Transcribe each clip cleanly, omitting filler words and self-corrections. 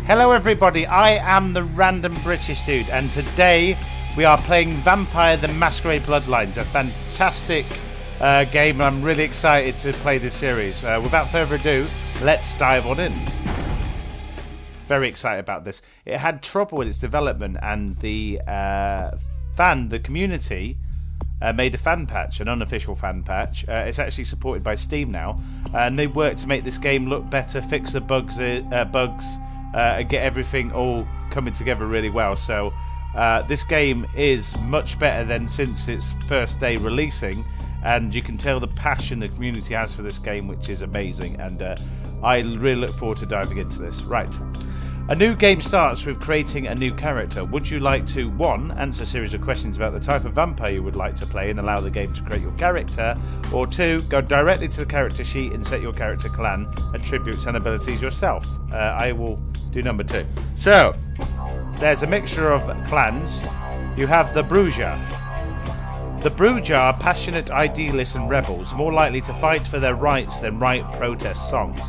Hello everybody, I am the Random British Dude, and today we are playing Vampire the Masquerade Bloodlines, a fantastic game, and I'm really excited to play this series. Without further ado, let's dive on in. Very excited about this. It had trouble with its development, and the community made a fan patch, an unofficial fan patch. It's actually supported by Steam now, and they worked to make this game look better, fix the bugs, and get everything all coming together really well. So this game is much better than since its first day releasing, and you can tell the passion the community has for this game, which is amazing, and I really look forward to diving into this. Right. A new game starts with creating a new character. Would you like to 1. Answer a series of questions about the type of vampire you would like to play and allow the game to create your character, or 2. Go directly to the character sheet and set your character clan, attributes and abilities yourself? I will do number 2. So, there's a mixture of clans. You have the Bruja. The Bruja are passionate idealists and rebels, more likely to fight for their rights than write protest songs.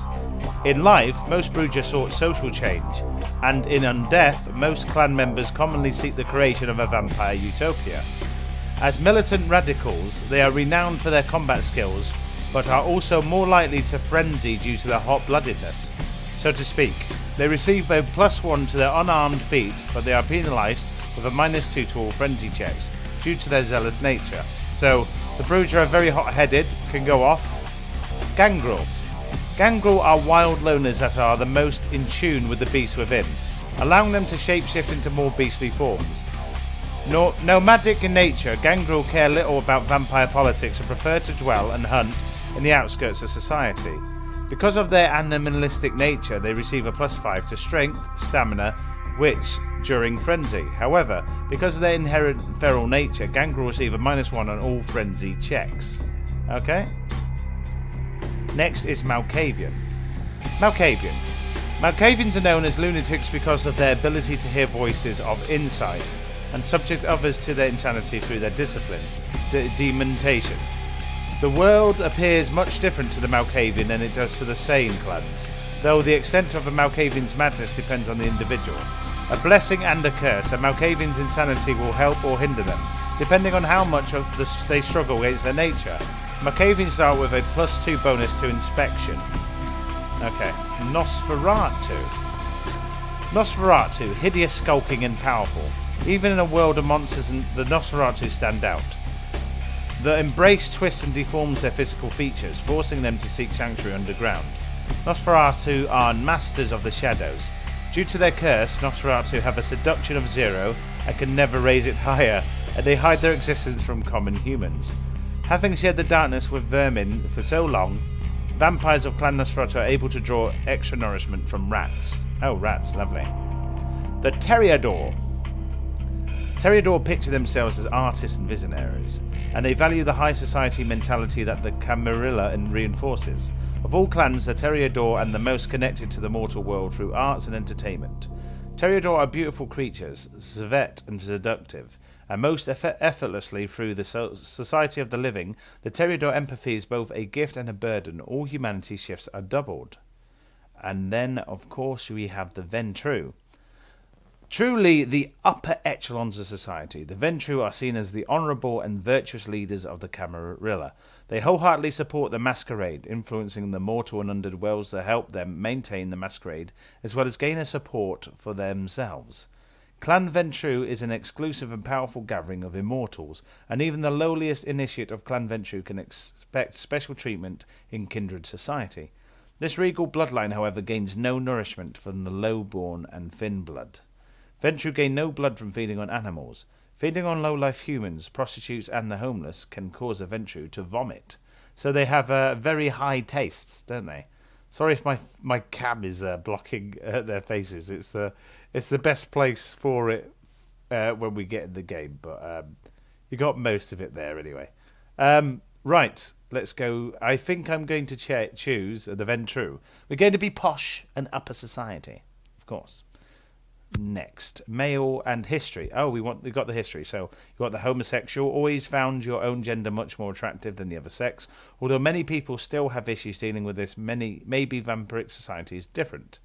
In life, most Bruja sought social change, and in Undeath, most clan members commonly seek the creation of a vampire utopia. As militant radicals, they are renowned for their combat skills, but are also more likely to frenzy due to their hot-bloodedness. So to speak, they receive a +1 to their unarmed feat, but they are penalised with a -2 to all frenzy checks, due to their zealous nature. So, the Bruja are very hot-headed, can go off. Gangrel. Gangrel are wild loners that are the most in tune with the beast within, allowing them to shapeshift into more beastly forms. Nomadic in nature, Gangrel care little about vampire politics and prefer to dwell and hunt in the outskirts of society. Because of their animalistic nature, they receive a +5 to strength, stamina, wits during frenzy. However, because of their inherent feral nature, Gangrel receive a -1 on all frenzy checks. Okay? Next is Malkavian. Malkavians are known as lunatics because of their ability to hear voices of insight and subject others to their insanity through their discipline, demontation. The world appears much different to the Malkavian than it does to the Sane clans, though the extent of a Malkavian's madness depends on the individual. A blessing and a curse, a Malkavian's insanity will help or hinder them, depending on how much they struggle against their nature. Malkavians start with a +2 bonus to inspection. Okay. Nosferatu, hideous, skulking and powerful. Even in a world of monsters, the Nosferatu stand out. The embrace twists and deforms their physical features, forcing them to seek sanctuary underground. Nosferatu are masters of the shadows. Due to their curse, Nosferatu have a seduction of 0 and can never raise it higher, and they hide their existence from common humans. Having shared the darkness with vermin for so long, vampires of Clan Nosferatu are able to draw extra nourishment from rats. Oh, rats, lovely. The Toreador. Toreador picture themselves as artists and visionaries, and they value the high society mentality that the Camarilla reinforces. Of all clans, the Toreador are the most connected to the mortal world through arts and entertainment. Toreador are beautiful creatures, svet and seductive, and most effortlessly through the society of the living. The Toreador empathy is both a gift and a burden. All humanity shifts are doubled. And then, of course, we have the Ventrue. Truly the upper echelons of society, the Ventrue are seen as the honourable and virtuous leaders of the Camarilla. They wholeheartedly support the Masquerade, influencing the mortal and undead worlds to help them maintain the Masquerade, as well as gain a support for themselves. Clan Ventrue is an exclusive and powerful gathering of immortals, and even the lowliest initiate of Clan Ventrue can expect special treatment in kindred society. This regal bloodline, however, gains no nourishment from the lowborn and thin blood. Ventrue gain no blood from feeding on animals. Feeding on low-life humans, prostitutes and the homeless can cause a Ventrue to vomit. So they have very high tastes, don't they? Sorry if my cam is blocking their faces. It's the best place for it when we get in the game, but you got most of it there anyway. Right, let's go. I think I'm going to choose the Ventrue. We're going to be posh and upper society, of course. Next, male and history. Oh, we got the history. So you got the homosexual. Always found your own gender much more attractive than the other sex. Although many people still have issues dealing with this, maybe vampiric society is different.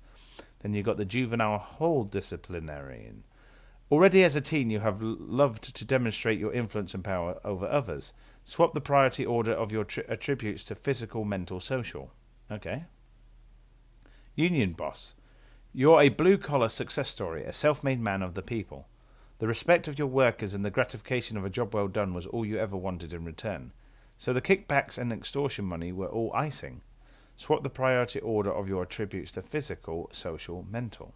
Then you've got the juvenile hall disciplinarian. Already as a teen, you have loved to demonstrate your influence and power over others. Swap the priority order of your attributes to physical, mental, social. Okay. Union boss. You're a blue-collar success story, a self-made man of the people. The respect of your workers and the gratification of a job well done was all you ever wanted in return. So the kickbacks and extortion money were all icing. Swap the priority order of your attributes to physical, social, mental.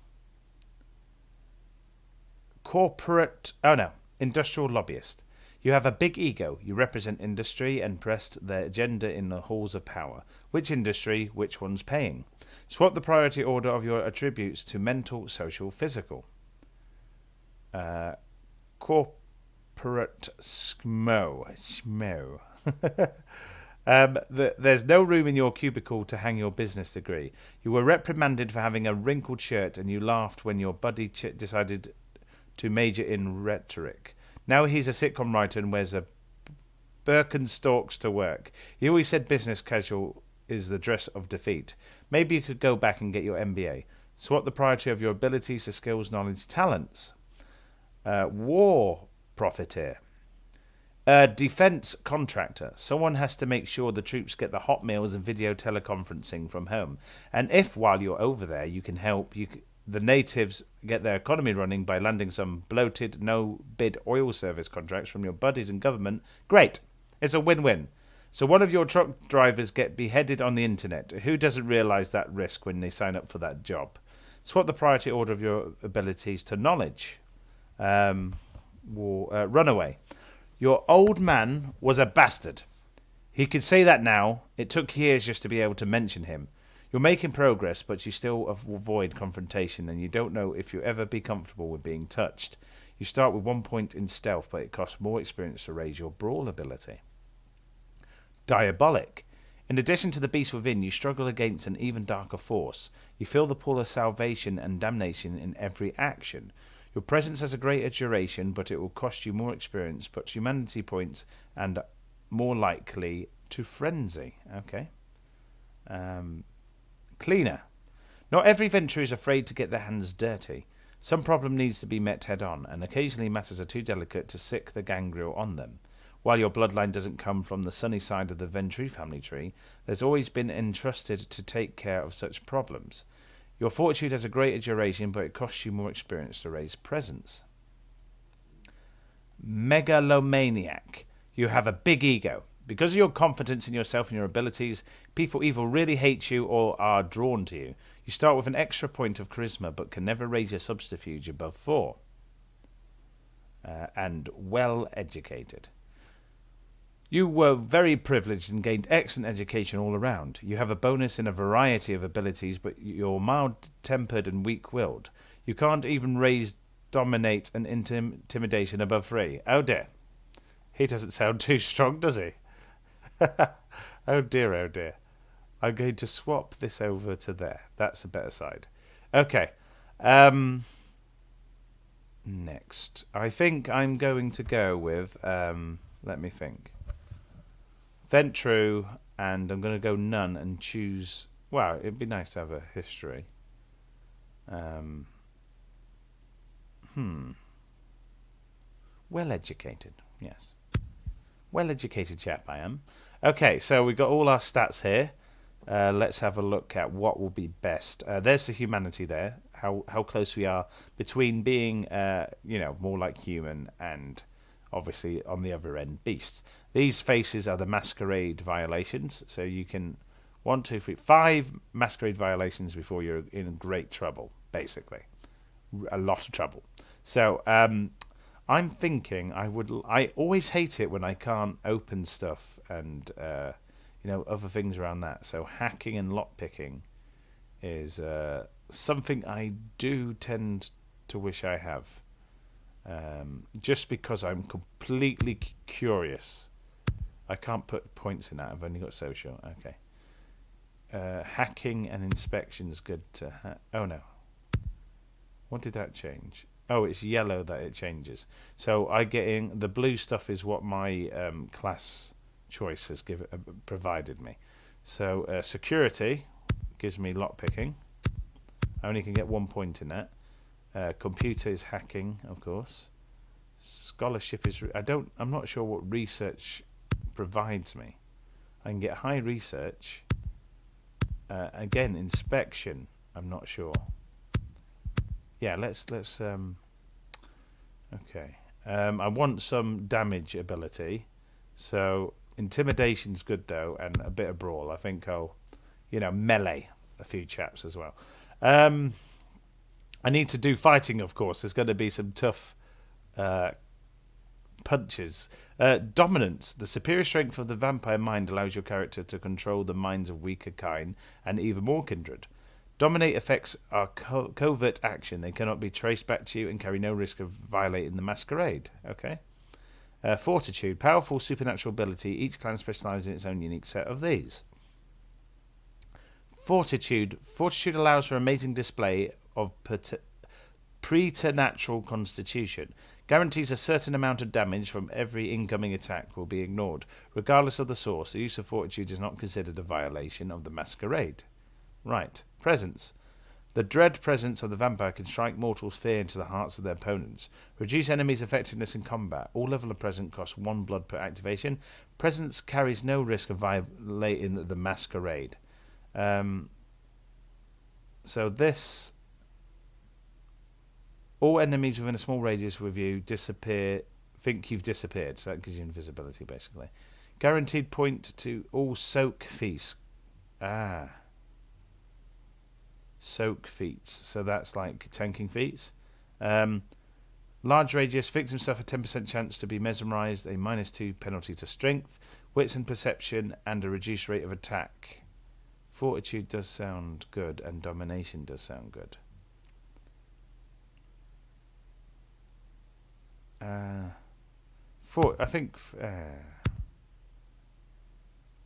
Industrial lobbyist. You have a big ego. You represent industry and pressed their agenda in the halls of power. Which industry, which one's paying? Swap the priority order of your attributes to mental, social, physical. Corporate SMO. There's no room in your cubicle to hang your business degree. You were reprimanded for having a wrinkled shirt and you laughed when your buddy decided to major in rhetoric. Now he's a sitcom writer and wears a Birkenstocks to work. He always said business casual is the dress of defeat. Maybe you could go back and get your MBA. Swap the priority of your abilities to skills, knowledge, talents. War profiteer. A defense contractor. Someone has to make sure the troops get the hot meals and video teleconferencing from home. And if while you're over there you can help the natives get their economy running by landing some bloated no-bid oil service contracts from your buddies in government, great. It's a win-win. So one of your truck drivers get beheaded on the internet. Who doesn't realise that risk when they sign up for that job? Swap the priority order of your abilities to knowledge. Runaway. Your old man was a bastard. He could say that now. It took years just to be able to mention him. You're making progress, but you still avoid confrontation, and you don't know if you'll ever be comfortable with being touched. You start with 1 point in stealth, but it costs more experience to raise your brawl ability. Diabolic. In addition to the beast within, you struggle against an even darker force. You feel the pull of salvation and damnation in every action. Your presence has a greater duration, but it will cost you more experience, but humanity points, and more likely to frenzy. Okay. Cleaner. Not every Ventrue is afraid to get their hands dirty. Some problem needs to be met head on, and occasionally matters are too delicate to sick the gangrel on them. While your bloodline doesn't come from the sunny side of the Ventrue family tree, there's always been entrusted to take care of such problems. Your fortitude has a greater duration, but it costs you more experience to raise presence. Megalomaniac. You have a big ego. Because of your confidence in yourself and your abilities, people either really hate you or are drawn to you. You start with an extra point of charisma, but can never raise your subterfuge above 4. And well-educated. You were very privileged and gained excellent education all around. You have a bonus in a variety of abilities, but you're mild-tempered and weak-willed. You can't even raise dominate and intimidation above 3. Oh dear. He doesn't sound too strong, does he? Oh dear, oh dear. I'm going to swap this over to there. That's a better side. Okay. Next. I think I'm going to go with, let me think. Ventrue, and I'm going to go none and choose, well, it'd be nice to have a history. Well-educated, yes. Well-educated chap I am. Okay, so we've got all our stats here. Let's have a look at what will be best. There's the humanity there, how close we are between being, more like human and obviously on the other end, beasts. These faces are the masquerade violations, so you can 1, 2, 3, 5 masquerade violations before you're in great trouble, basically. A lot of trouble. So, I'm thinking I always hate it when I can't open stuff and, other things around that. So hacking and lockpicking is something I do tend to wish I have. Just because I'm completely curious. I can't put points in that. I've only got social. Okay. Hacking and inspection is good to oh no. What did that change? Oh, it's yellow that it changes. So I get in the blue stuff is what my class choice has provided me. So security gives me lockpicking. I only can get 1 point in that. Computer is hacking, of course. Scholarship is... I'm not sure what research provides me. I can get high research. Again, inspection. I'm not sure. Yeah, let's okay. I want some damage ability. So intimidation's good though, and a bit of brawl. I think I'll, melee a few chaps as well. I need to do fighting, of course. There's going to be some tough punches. Dominance. The superior strength of the vampire mind allows your character to control the minds of weaker kind and even more kindred. Dominate effects are covert action. They cannot be traced back to you and carry no risk of violating the masquerade. Okay. Fortitude. Powerful supernatural ability. Each clan specializes in its own unique set of these. Fortitude. Fortitude allows for amazing display of preternatural constitution. Guarantees a certain amount of damage from every incoming attack will be ignored. Regardless of the source, the use of Fortitude is not considered a violation of the masquerade. Right. Presence. The dread presence of the vampire can strike mortals fear into the hearts of their opponents. Reduce enemies' effectiveness in combat. All level of presence costs 1 blood per activation. Presence carries no risk of violating the masquerade. So this... All enemies within a small radius with you think you've disappeared. So that gives you invisibility, basically. Guaranteed point to all soak feats. Soak feats. So that's like tanking feats. Large radius. Victim suffer 10% chance to be mesmerized. A -2 penalty to strength, wits and perception, and a reduced rate of attack. Fortitude does sound good, and domination does sound good. I think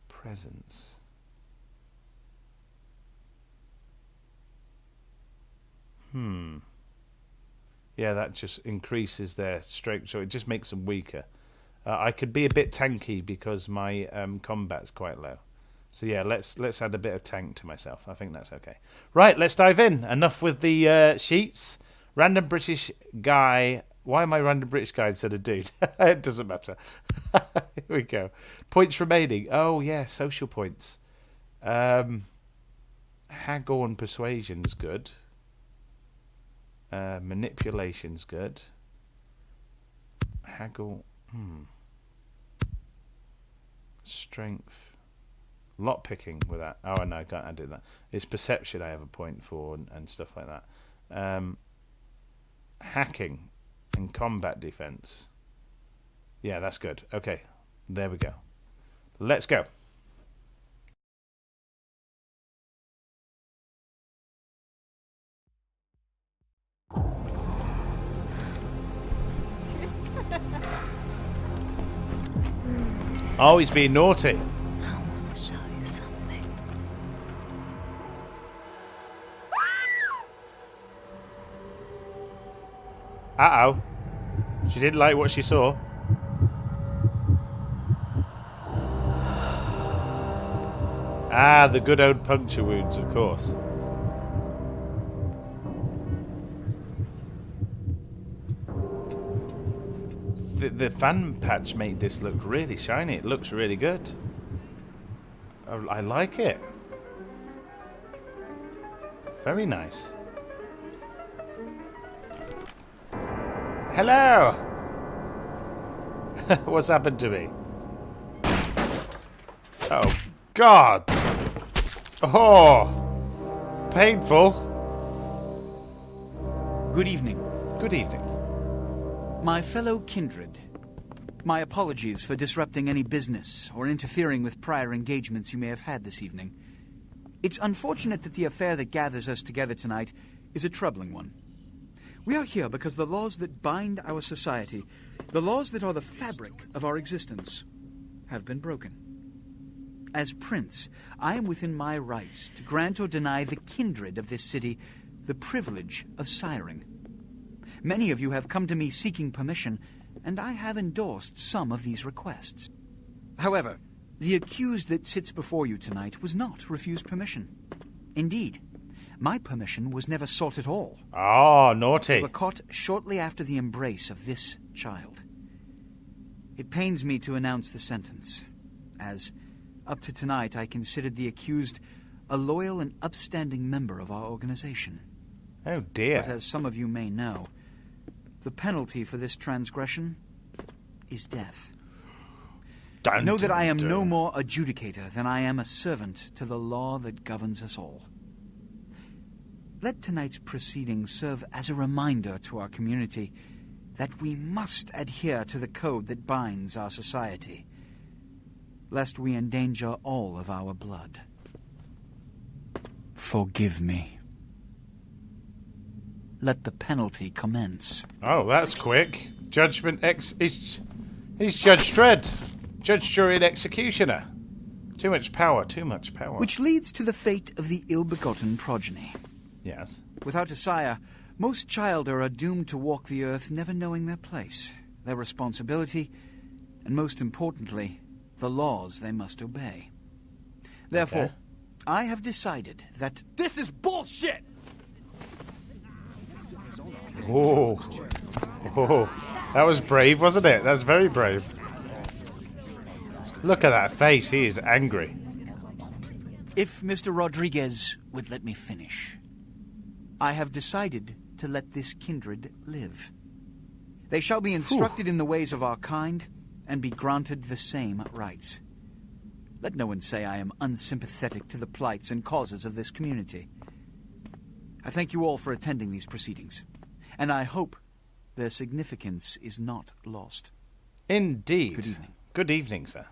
presence. Yeah, that just increases their strength, so it just makes them weaker. I could be a bit tanky because my combat's quite low. So yeah, let's add a bit of tank to myself. I think that's okay. Right, let's dive in. Enough with the sheets. Random British guy. Why am I random British guy instead of dude? It doesn't matter. Here we go. Points remaining. Oh yeah, social points. Haggle and persuasion's good. Manipulation's good. Haggle. Strength. Lot picking with that. Oh no, I can't do that. It's perception I have a point for and stuff like that. Hacking and combat defense. Yeah, that's good. Okay, there we go. Let's go. Oh, he's being naughty. I want to show you something. Uh-oh. She didn't like what she saw. Ah, the good old puncture wounds, of course. The fan patch made this look really shiny. It looks really good. I like it. Very nice. Hello! What's happened to me? Oh, God! Oh! Painful. Good evening. Good evening. My fellow kindred, my apologies for disrupting any business or interfering with prior engagements you may have had this evening. It's unfortunate that the affair that gathers us together tonight is a troubling one. We are here because the laws that bind our society, the laws that are the fabric of our existence, have been broken. As prince, I am within my rights to grant or deny the kindred of this city the privilege of siring. Many of you have come to me seeking permission, and I have endorsed some of these requests. However, the accused that sits before you tonight was not refused permission. Indeed, My permission was never sought at all. Oh, They naughty. were caught shortly after the embrace of this child. It pains me to announce the sentence, as up to tonight I considered the accused a loyal and upstanding member of our organization. Oh, dear. But as some of you may know, the penalty for this transgression is death. Dun, Know that dun, I am dun. no more adjudicator than I am a servant to the law that governs us all. Let tonight's proceedings serve as a reminder to our community that we must adhere to the code that binds our society, lest we endanger all of our blood. Forgive me. Let the penalty commence. Oh, that's quick. Judgment He's Judge Dredd. Judge, jury, and executioner. Too much power, too much power. Which leads to the fate of the ill-begotten progeny. Yes. Without a sire, most childer are doomed to walk the earth never knowing their place, their responsibility, and most importantly, the laws they must obey. Therefore, Okay. I have decided that This is bullshit! Oh. Oh. That was brave, wasn't it? That's very brave. Look at that face. He is angry. if Mr. Rodriguez would let me finish, I have decided to let this kindred live. They shall be instructed in the ways of our kind and be granted the same rights. Let no one say I am unsympathetic to the plights and causes of this community. I thank you all for attending these proceedings, and I hope their significance is not lost. Indeed. Good evening. Good evening, sir.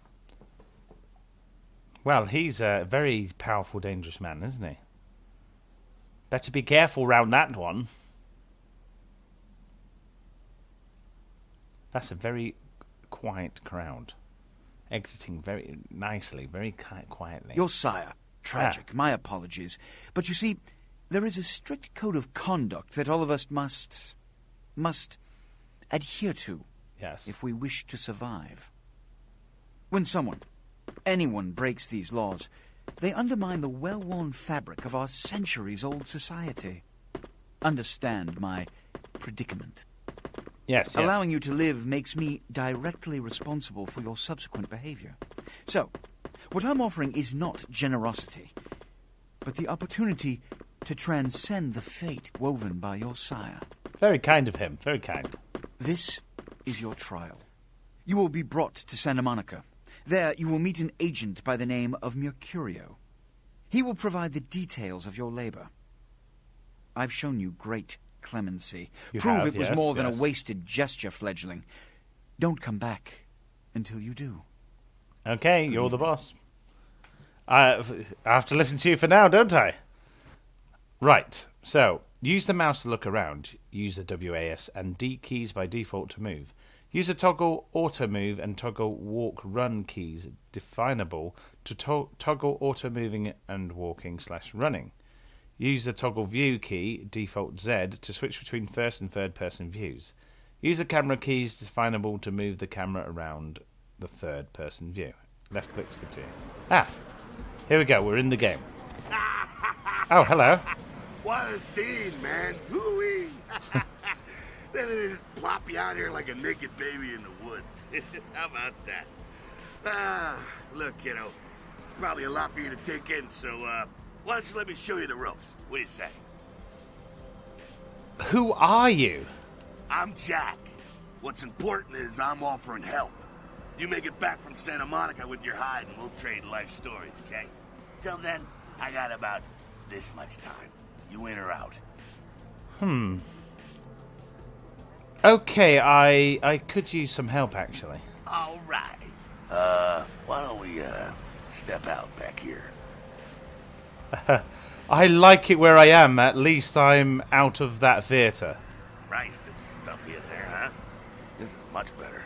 Well, he's a very powerful, dangerous man, isn't he? Better be careful round that one. That's a very quiet crowd. Exiting very nicely, very quietly. Your sire, tragic, my apologies. But you see, there is a strict code of conduct that all of us must adhere to Yes. if we wish to survive. When anyone breaks these laws, they undermine the well-worn fabric of our centuries-old society. Understand my predicament. Yes, yes. Allowing you to live makes me directly responsible for your subsequent behavior. So, what I'm offering is not generosity, but the opportunity to transcend the fate woven by your sire. Very kind of him. Very kind. This is your trial. You will be brought to Santa Monica. There you will meet an agent by the name of Mercurio. He will provide the details of your labor. I've shown you great clemency. You Prove have, it was yes, more than yes. a wasted gesture, fledgling. Don't come back until you do. Okay, you're the boss. I have to listen to you for now, don't I? Right, so use the mouse to look around. Use the WAS and D keys by default to move. Use the toggle auto move and toggle walk run keys definable to toggle auto moving and walking / running. Use the toggle view key default Z to switch between first and third person views. Use the camera keys definable to move the camera around the third person view. Left click to continue. Here we go, we're in the game. Oh, hello. What a scene, man. Hoo-wee. Then they just plop you out here like a naked baby in the woods. How about that? Look, kiddo, it's probably a lot for you to take in, so, why don't you let me show you the ropes? What do you say? Who are you? I'm Jack. What's important is I'm offering help. You make it back from Santa Monica with your hide and we'll trade life stories, okay? Till then, I got about this much time. You in or out? Okay, I could use some help, actually. All right. Why don't we, step out back here? I like it where I am. At least I'm out of that theatre. Christ, it's stuffy in there, huh? This is much better.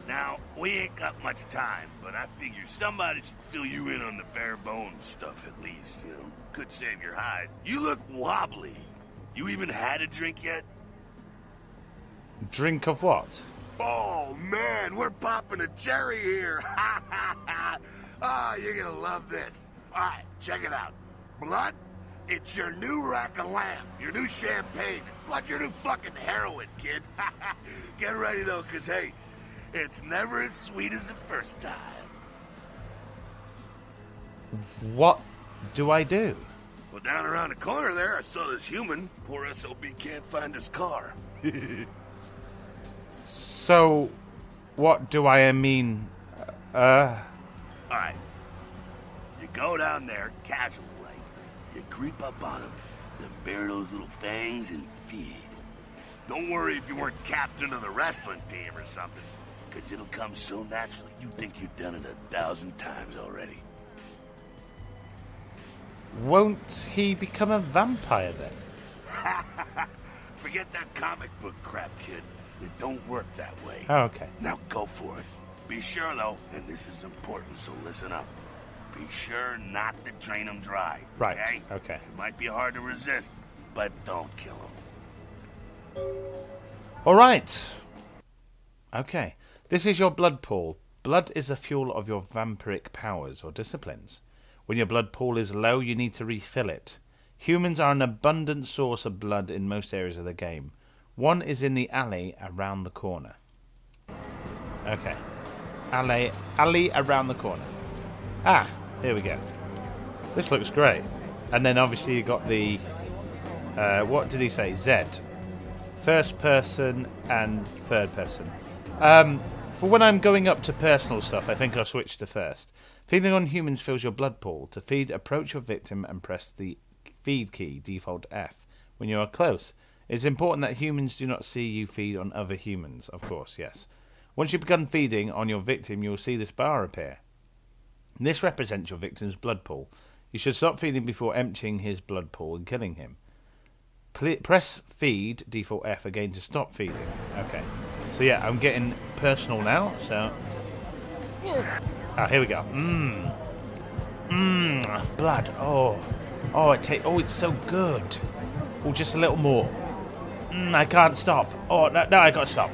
Now, we ain't got much time, but I figure somebody should fill you in on the bare bones stuff at least, you know? Could save your hide. You look wobbly. You even had a drink yet? Drink of what? Oh, man, we're popping a cherry here. Ha, ha, ha. Oh, you're gonna love this. All right, check it out. Blood, It's your new rack of lamb, your new champagne, plus your new fucking heroin, kid. Get ready, though, because, hey, it's never as sweet as the first time. What do I do? Well, down around the corner there, I saw this human. Poor SOB can't find his car. So, what do I mean? Alright. You go down there, casual like. You creep up on him, then bare those little fangs and feed. Don't worry if you weren't captain of the wrestling team or something, because it'll come so naturally you think you've done it 1,000 times already. Won't he become a vampire then? Forget that comic book crap, kid. It don't work that way. Oh, okay. Now go for it. Be sure, though, and this is important, so listen up. Be sure not to drain him dry. Right, Okay? okay. It might be hard to resist, but don't kill him. All right. Okay. This is your blood pool. Blood is a fuel of your vampiric powers or disciplines. When your blood pool is low, you need to refill it. Humans are an abundant source of blood in most areas of the game. One is in the alley around the corner. Okay. Alley around the corner. Ah, here we go. This looks great. And then obviously you got the... what did he say? Z. First person and third person. For when I'm going up to personal stuff, I think I'll switch to first. Feeding on humans fills your blood pool. To feed, approach your victim and press the feed key, default F, when you are close. It's important that humans do not see you feed on other humans, of course, yes. Once you've begun feeding on your victim, you will see this bar appear. This represents your victim's blood pool. You should stop feeding before emptying his blood pool and killing him. Press feed, default F, again to stop feeding. Okay. So yeah, I'm getting personal now, so... Ah, here we go. Blood. Oh, it's so good. Oh, just a little more. I can't stop. Oh, no, I gotta stop.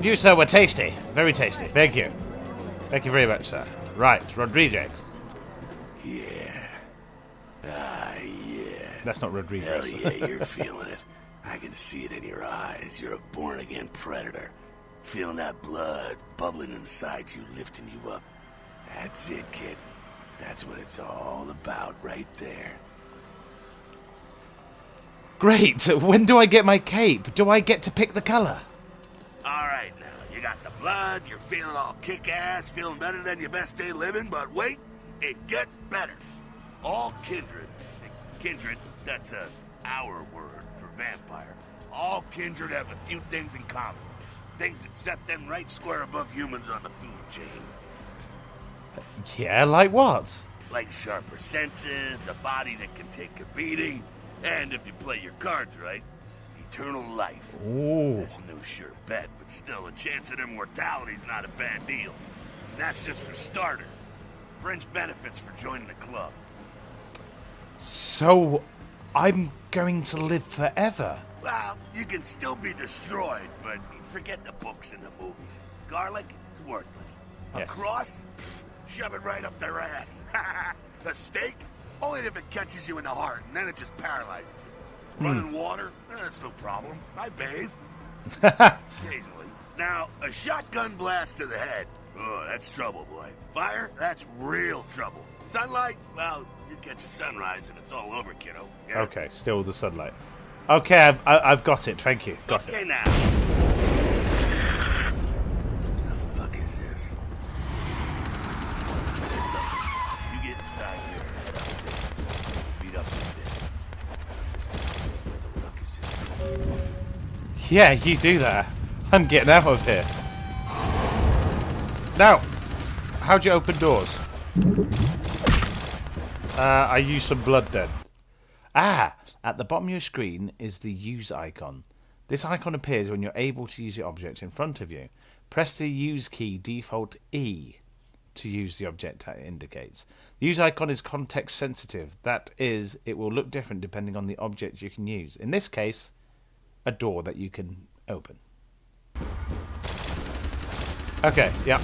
You, sir, were tasty. Very tasty. Thank you. Thank you very much, sir. Right, Rodriguez. Yeah. Ah, yeah. That's not Rodriguez. Hell yeah, you're feeling it. I can see it in your eyes. You're a born-again predator. Feeling that blood bubbling inside you, lifting you up. That's it, kid. That's what it's all about right there. Great. When do I get my cape? Do I get to pick the color? All right, now, you got the blood, you're feeling all kick-ass, feeling better than your best day living, but wait, it gets better. All kindred, that's our word for vampire. All kindred have a few things in common. Things that set them right square above humans on the food chain. Yeah, like what? Like sharper senses, a body that can take a beating, and if you play your cards right, eternal life. Ooh. That's no sure bet, but still, a chance at immortality's not a bad deal. And that's just for starters. Fringe benefits for joining the club. So, I'm going to live forever? Well, you can still be destroyed, but forget the books and the movies. Garlic, it's worthless. Yes. A cross? Pfft, shove it right up their ass. A steak? Only if it catches you in the heart, and then it just paralyzes you. Running water? That's no problem. I bathe. Occasionally. Now, a shotgun blast to the head. Oh, that's trouble, boy. Fire? That's real trouble. Sunlight? Well, you catch a sunrise and it's all over, kiddo. Get it? Okay, still the sunlight. Okay, I've got it. Thank you. Got it. Okay, now. The fuck is this? Look, you get inside here and head upstairs. Beat up a bit. I'm just gonna see what the ruckus is. Yeah, you do that. I'm getting out of here. Now, how'd you open doors? I used some blood then. Ah, at the bottom of your screen is the use icon. This icon appears when you're able to use the object in front of you. Press the use key, default E, to use the object that it indicates. The use icon is context sensitive. That is, it will look different depending on the object you can use. In this case, a door that you can open. Okay, yeah.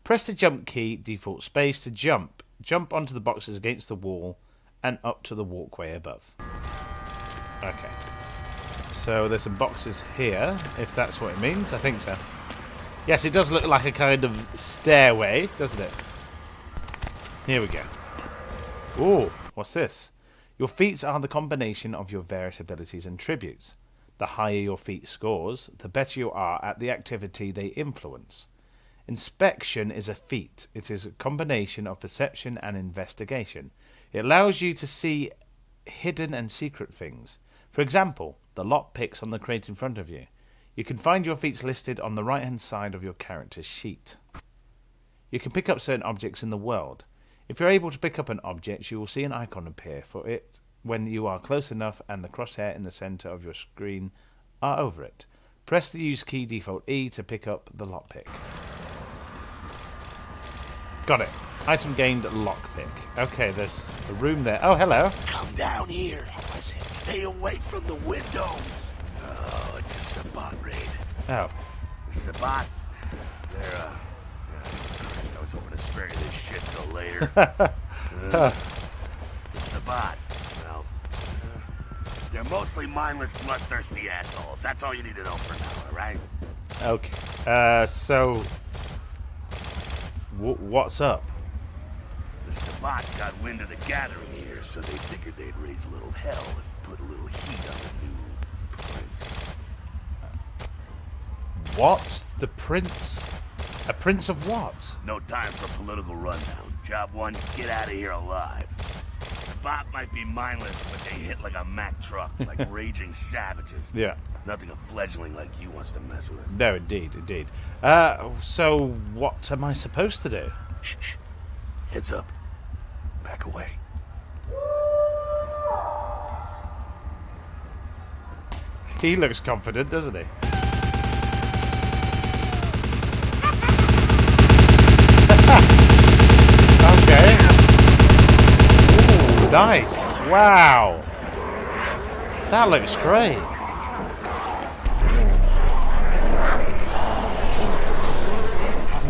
Press the jump key, default space, to jump. Jump onto the boxes against the wall and up to the walkway above. Okay. So there's some boxes here, if that's what it means. I think so. Yes, it does look like a kind of stairway, doesn't it? Here we go. Ooh, what's this? Your feats are the combination of your various abilities and tributes. The higher your feat scores, the better you are at the activity they influence. Inspection is a feat. It is a combination of perception and investigation. It allows you to see hidden and secret things. For example, the lockpicks on the crate in front of you. You can find your feats listed on the right-hand side of your character's sheet. You can pick up certain objects in the world. If you're able to pick up an object, you will see an icon appear for it when you are close enough and the crosshair in the center of your screen are over it. Press the use key default E to pick up the lockpick. Got it. Item gained, lockpick. Okay, there's a room there. Oh, hello. Come down here. What was it? Stay away from the windows. Oh, it's a Sabbat raid. Oh. The Sabbat, they're, Christ, I was hoping to spare you this shit till later. The Sabbat, well, they're mostly mindless, bloodthirsty assholes. That's all you need to know for now, all right? Okay. So... what's up? The Sabbat got wind of the gathering here, so they figured they'd raise a little hell and put a little heat on the new prince. What? The prince? A prince of what? No time for political rundown. Job one, get out of here alive. Sabbat might be mindless, but they hit like a Mack truck, like raging savages. Yeah. Nothing a fledgling like you wants to mess with. No, indeed, indeed. So what am I supposed to do? Shh, shh. Heads up. Back away. He looks confident, doesn't he? Okay. Ooh, nice. Wow. That looks great.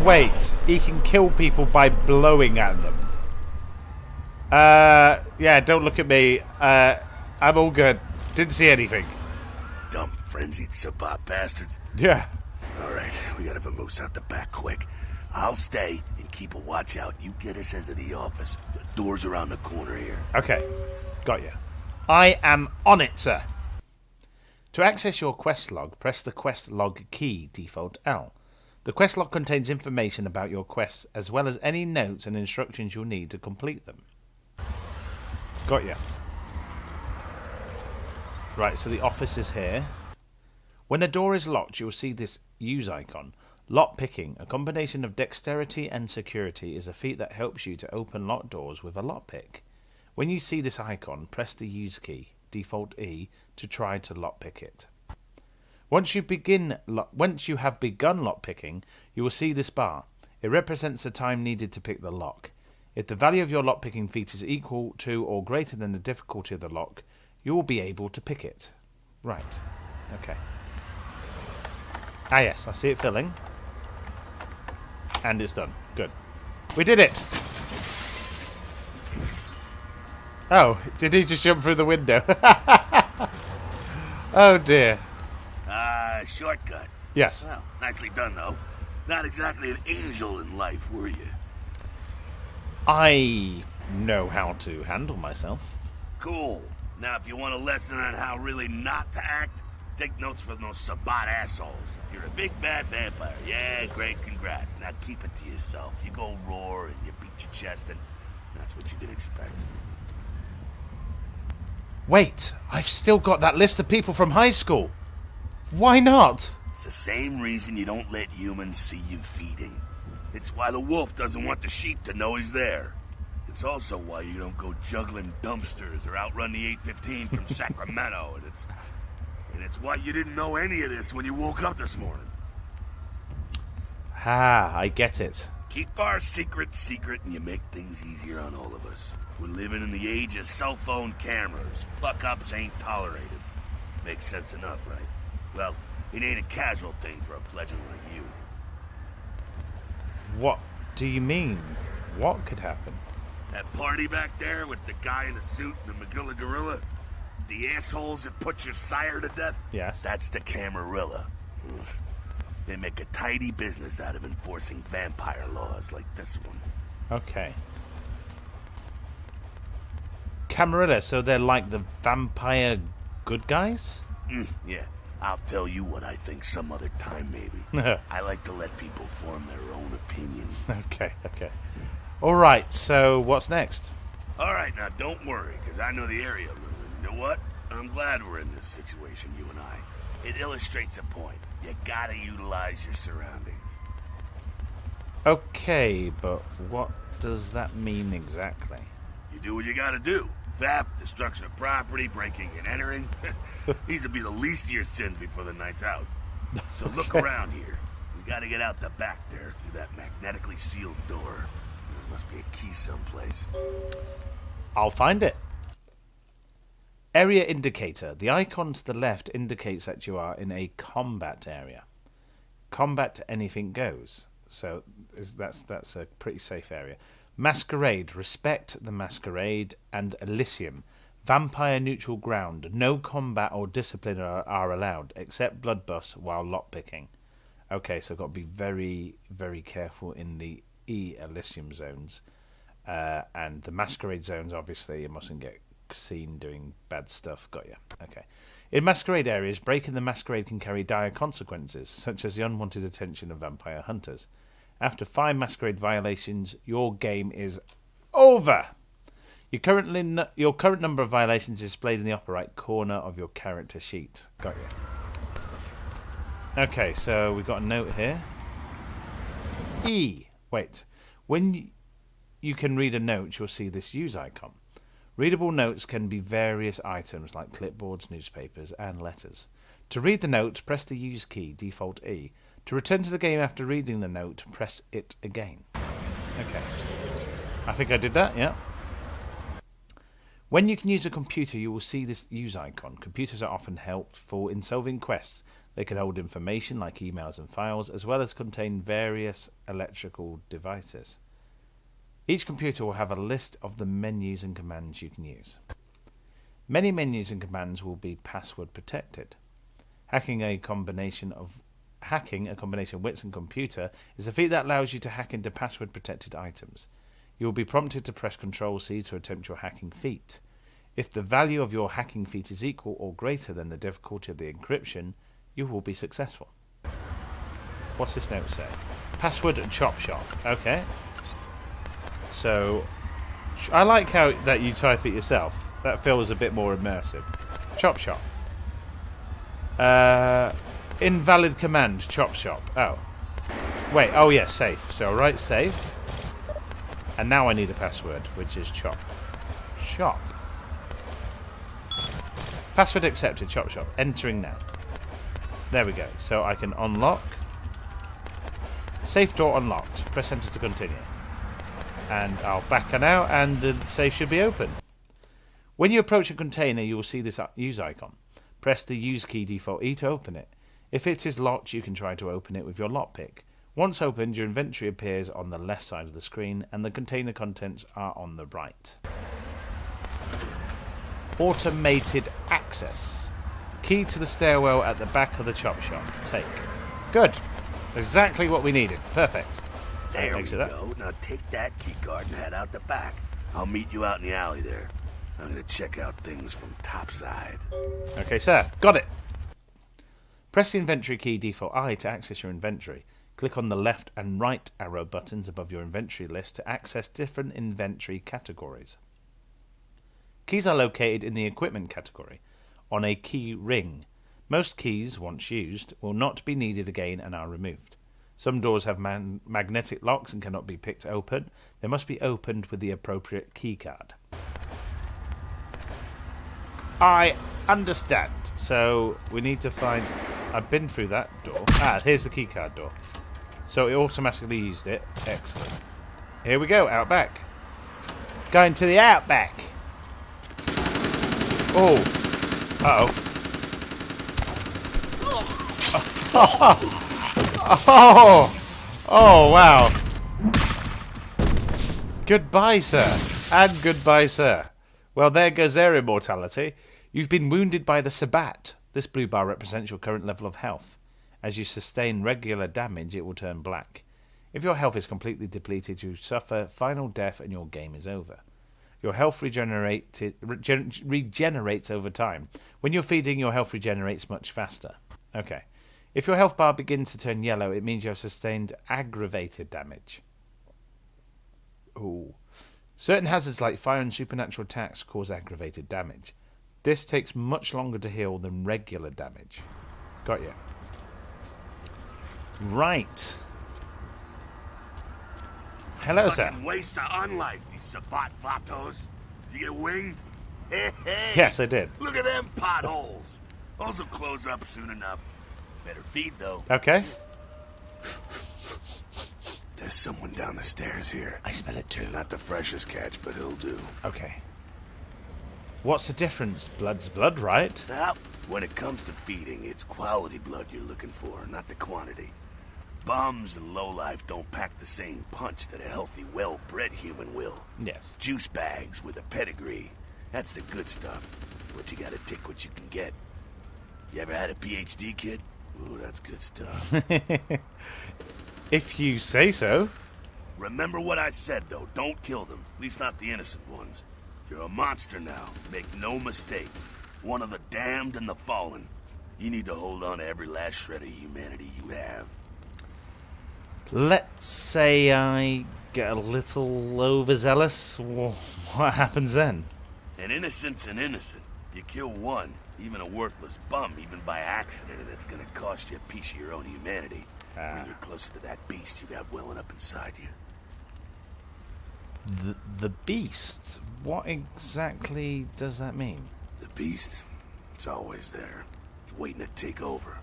Wait, he can kill people by blowing at them. Yeah, don't look at me. I'm all good. Didn't see anything. Dumb, frenzied Sabbat bastards. Yeah. Alright, we gotta vamoose out the back quick. I'll stay and keep a watch out. You get us into the office. The door's around the corner here. Okay, got you. I am on it, sir. To access your quest log, press the quest log key, default L. The quest log contains information about your quests, as well as any notes and instructions you'll need to complete them. Got you. Right, so the office is here. When a door is locked, you'll see this use icon. Lock picking, a combination of dexterity and security, is a feat that helps you to open locked doors with a lockpick. When you see this icon, press the use key, default E, to try to lockpick it. Once you have begun lockpicking, you will see this bar. It represents the time needed to pick the lock. If the value of your lockpicking feat is equal to or greater than the difficulty of the lock, you will be able to pick it. Right. Okay. Ah yes, I see it filling. And it's done. Good. We did it! Oh, did he just jump through the window? Oh dear. Shortcut. Yes. Well, nicely done, though. Not exactly an angel in life, were you? I know how to handle myself. Cool. Now, if you want a lesson on how really not to act, take notes from those Sabbat assholes. You're a big bad vampire. Yeah, great, congrats. Now keep it to yourself. You go roar and you beat your chest, and that's what you can expect. Wait, I've still got that list of people from high school. Why not? It's the same reason you don't let humans see you feeding. It's why the wolf doesn't want the sheep to know he's there. It's also why you don't go juggling dumpsters or outrun the 815 from Sacramento, and it's why you didn't know any of this when you woke up this morning. Ah, I get it. Keep our secret, and you make things easier on all of us. We're living in the age of cell phone cameras. Fuck-ups ain't tolerated. Makes sense enough, right? Well, it ain't a casual thing for a fledgling like you. What do you mean? What could happen? That party back there with the guy in the suit and the Magilla Gorilla? The assholes that put your sire to death? Yes. That's the Camarilla. They make a tidy business out of enforcing vampire laws like this one. Okay. Camarilla, so they're like the vampire good guys? Yeah, I'll tell you what I think some other time, maybe. I like to let people form their own opinions. Okay. Alright, so what's next? Alright, now don't worry, because I know the area a little. And you know what? I'm glad we're in this situation, you and I. It illustrates a point. You gotta utilize your surroundings. Okay, but what does that mean exactly? You do what you gotta do. Theft, destruction of property, breaking and entering. These will be the least of your sins before the night's out. So look around here. We gotta get out the back there through that magnetically sealed door. There must be a key someplace. I'll find it. Area indicator. The icon to the left indicates that you are in a combat area. Combat anything goes. So that's a pretty safe area. Masquerade. Respect the Masquerade. And Elysium. Vampire neutral ground. No combat or discipline are allowed, except bloodbaths while lockpicking. Okay, so I've got to be very, very careful in the Elysium zones. And the Masquerade zones, obviously, you mustn't get seen doing bad stuff. Got you. Okay. In Masquerade areas, breaking the Masquerade can carry dire consequences, such as the unwanted attention of vampire hunters. After 5 Masquerade violations, your game is over. Your current number of violations is displayed in the upper right corner of your character sheet. Got you. Okay, so we've got a note here. Wait. When you can read a note, you'll see this use icon. Readable notes can be various items like clipboards, newspapers, and letters. To read the note, press the use key, default E. To return to the game after reading the note, press it again. Okay. I think I did that, yeah. When you can use a computer, you will see this use icon. Computers are often helpful in solving quests. They can hold information like emails and files, as well as contain various electrical devices. Each computer will have a list of the menus and commands you can use. Many menus and commands will be password protected. Hacking a combination of wits and computer is a feat that allows you to hack into password protected items. You will be prompted to press Ctrl-C to attempt your hacking feat. If the value of your hacking feat is equal or greater than the difficulty of the encryption, you will be successful. What's this note say? Password chop shop. Okay. So, I like how that you type it yourself. That feels a bit more immersive. Chop shop. Invalid command, chop shop. Oh. Wait, oh yeah, safe. So I'll write safe. And now I need a password, which is chop. Shop. Password accepted, chop shop. Entering now. There we go. So I can unlock. Safe door unlocked. Press enter to continue. And I'll back her now, and the safe should be open. When you approach a container, you will see this use icon. Press the use key default E to open it. If it is locked, you can try to open it with your lockpick. Once opened, your inventory appears on the left side of the screen, and the container contents are on the right. Automated access. Key to the stairwell at the back of the chop shop. Take. Good. Exactly what we needed. Perfect. There we go. Now take that key card and head out the back. I'll meet you out in the alley there. I'm going to check out things from topside. Okay, sir. Got it. Press the inventory key default I to access your inventory. Click on the left and right arrow buttons above your inventory list to access different inventory categories. Keys are located in the equipment category on a key ring. Most keys, once used, will not be needed again and are removed. Some doors have magnetic locks and cannot be picked open. They must be opened with the appropriate key card. I understand. So we need to find... I've been through that door. Here's the key card door. So it automatically used it. Excellent. Here we go, out back. Going to the outback. Oh. Uh-oh. Oh, wow. Goodbye, sir. And goodbye, sir. Well, there goes their immortality. You've been wounded by the Sabbat. This blue bar represents your current level of health. As you sustain regular damage, it will turn black. If your health is completely depleted, you suffer final death and your game is over. Your health regenerates over time. When you're feeding, your health regenerates much faster. Okay. If your health bar begins to turn yellow, it means you have sustained aggravated damage. Ooh. Certain hazards like fire and supernatural attacks cause aggravated damage. This takes much longer to heal than regular damage. Got you. Right. Hello, sir. Waste of unlife, these Sabbat vatos. You get winged? Hey. Yes, I did. Look at them potholes. Those will close up soon enough. Better feed, though. Okay. There's someone down the stairs here. I smell it too. Not the freshest catch, but he'll do. Okay. What's the difference? Blood's blood, right? Now, when it comes to feeding, it's quality blood you're looking for, not the quantity. Bums and lowlife don't pack the same punch that a healthy, well-bred human will. Yes. Juice bags with a pedigree. That's the good stuff. But you gotta take what you can get. You ever had a PhD, kid? Ooh, that's good stuff. If you say so. Remember what I said, though. Don't kill them. At least not the innocent ones. You're a monster now. Make no mistake. One of the damned and the fallen. You need to hold on to every last shred of humanity you have. Let's say I get a little overzealous. What happens then? An innocent's an innocent. You kill one, even a worthless bum, even by accident, and it's gonna cost you a piece of your own humanity. When you're closer to that beast you got welling up inside you. The beast? What exactly does that mean? The beast? It's always there. It's waiting to take over.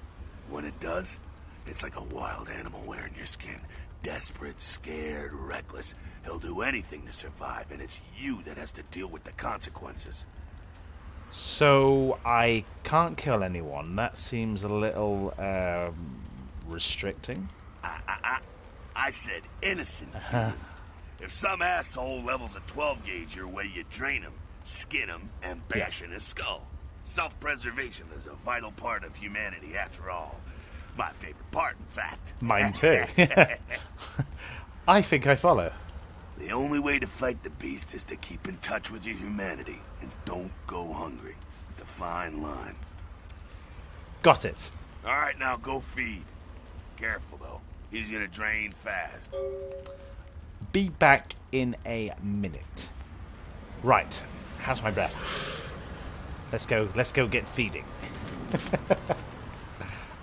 When it does, it's like a wild animal wearing your skin. Desperate, scared, reckless. He'll do anything to survive, and it's you that has to deal with the consequences. So I can't kill anyone. That seems a little restricting. I said innocent humans. If some asshole levels a 12 gauge your way, you drain him, skin him, and bash in his skull. Self-preservation is a vital part of humanity after all. My favorite part, in fact. Mine too. I think I follow. The only way to fight the beast is to keep in touch with your humanity and don't go hungry. It's a fine line. Got it. All right, now go feed. Careful, though. He's gonna drain fast. Be back in a minute. Right. How's my breath? Let's go get feeding.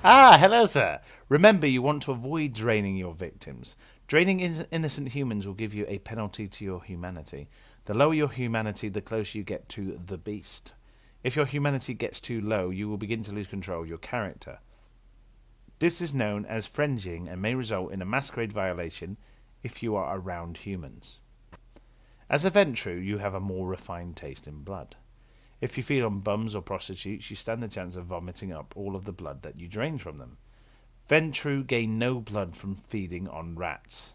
Hello, sir. Remember, you want to avoid draining your victims. Draining innocent humans will give you a penalty to your humanity. The lower your humanity, the closer you get to the beast. If your humanity gets too low, you will begin to lose control of your character. This is known as frenzying and may result in a masquerade violation if you are around humans. As a Ventrue, you have a more refined taste in blood. If you feed on bums or prostitutes, you stand the chance of vomiting up all of the blood that you drain from them. Ventrue gain no blood from feeding on rats.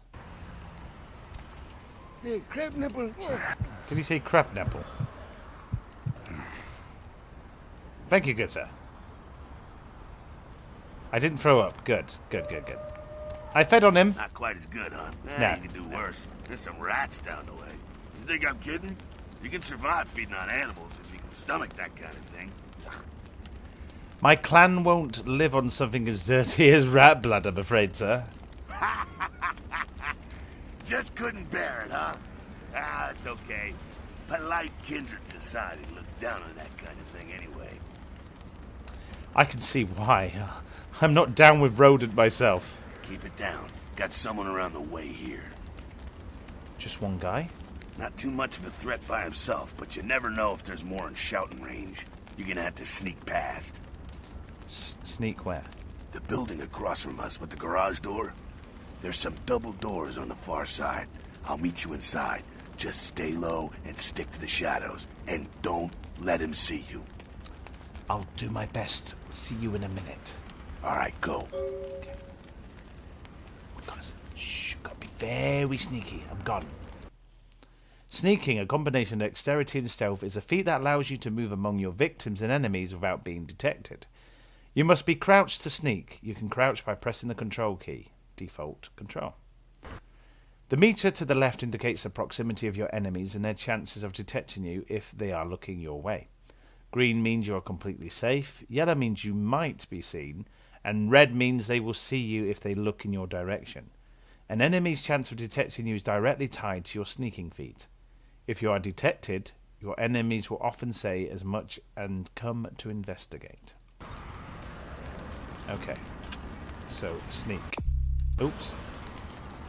Hey, crab nipple. Did he say crab nipple? Thank you, good sir. I didn't throw up. Good. I fed on him. Not quite as good, huh? No. You can do worse. There's some rats down the way. You think I'm kidding? You can survive feeding on animals if you can stomach that kind of thing. My clan won't live on something as dirty as rat blood, I'm afraid, sir. Just couldn't bear it, huh? It's okay. Polite kindred society looks down on that kind of thing anyway. I can see why. I'm not down with rodent myself. Keep it down. Got someone around the way here. Just one guy? Not too much of a threat by himself, but you never know if there's more in shouting range. You're gonna have to sneak past. Sneak where? The building across from us with the garage door. There's some double doors on the far side. I'll meet you inside. Just stay low and stick to the shadows. And don't let him see you. I'll do my best. See you in a minute. All right, go. Okay. Gotta be very sneaky. I'm gone. Sneaking, a combination of dexterity and stealth, is a feat that allows you to move among your victims and enemies without being detected. You must be crouched to sneak. You can crouch by pressing the control key. Default control. The meter to the left indicates the proximity of your enemies and their chances of detecting you if they are looking your way. Green means you are completely safe, yellow means you might be seen, and red means they will see you if they look in your direction. An enemy's chance of detecting you is directly tied to your sneaking feat. If you are detected, your enemies will often say as much and come to investigate. Okay, so sneak. Oops.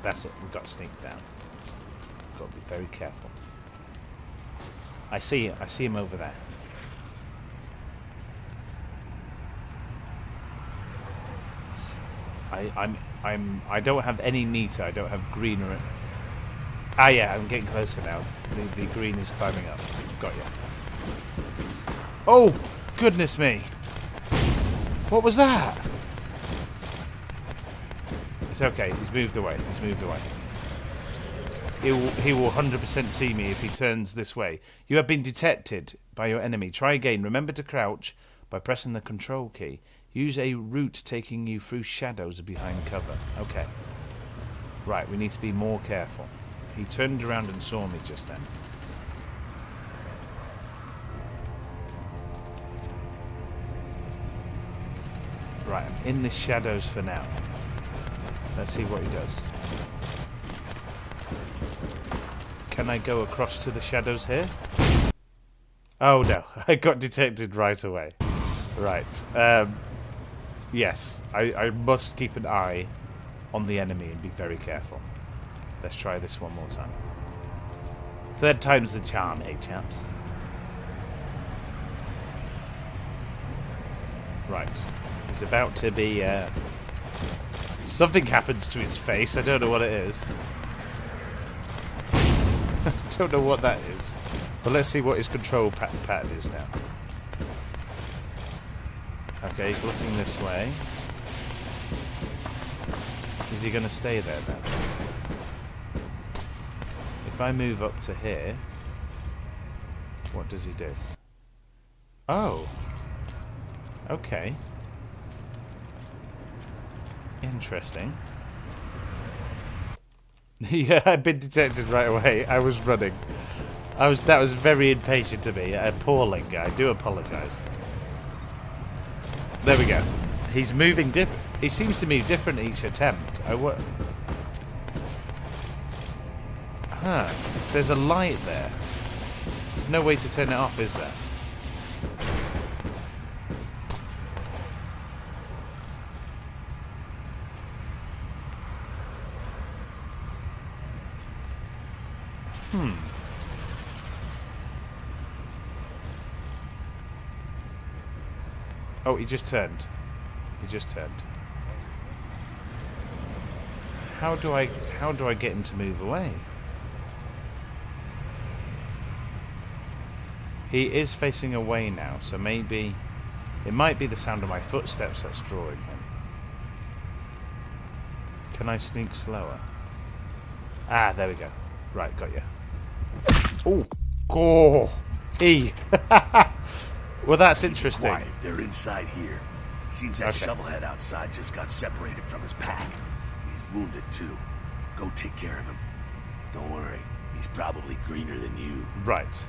That's it, we've got to sneak down. Got to be very careful. I see him over there. I don't have any meter. I don't have green or. Ah, yeah, I'm getting closer now. The green is climbing up. Got you. Oh, goodness me! What was that? It's okay. He's moved away. He's moved away. He will 100% see me if he turns this way. You have been detected by your enemy. Try again. Remember to crouch by pressing the control key. Use a route taking you through shadows behind cover. Okay. Right, we need to be more careful. He turned around and saw me just then. Right, I'm in the shadows for now. Let's see what he does. Can I go across to the shadows here? Oh no, I got detected right away. Right. Yes, I must keep an eye on the enemy and be very careful. Let's try this one more time. Third time's the charm, hey chaps. Right. He's about to be, something happens to his face. I don't know what it is. Don't know what that is. But let's see what his control pattern is now. Okay, he's looking this way. Is he going to stay there then? If I move up to here, what does he do? Oh. Okay. Interesting. Yeah, I've been detected right away. I was running. That was very impatient of me. Appalling. I do apologise. There we go. He's moving different. He seems to move different each attempt. Huh. There's a light there. There's no way to turn it off, is there? Oh, he just turned. He just turned. How do I get him to move away? He is facing away now, so maybe it might be the sound of my footsteps that's drawing him. Can I sneak slower? Ah, there we go. Right, got you. Oh, oh, E. Well, that's interesting. Quiet. They're inside here. Seems that shovelhead outside just got separated from his pack. He's wounded too. Go take care of him. Don't worry. He's probably greener than you. Right.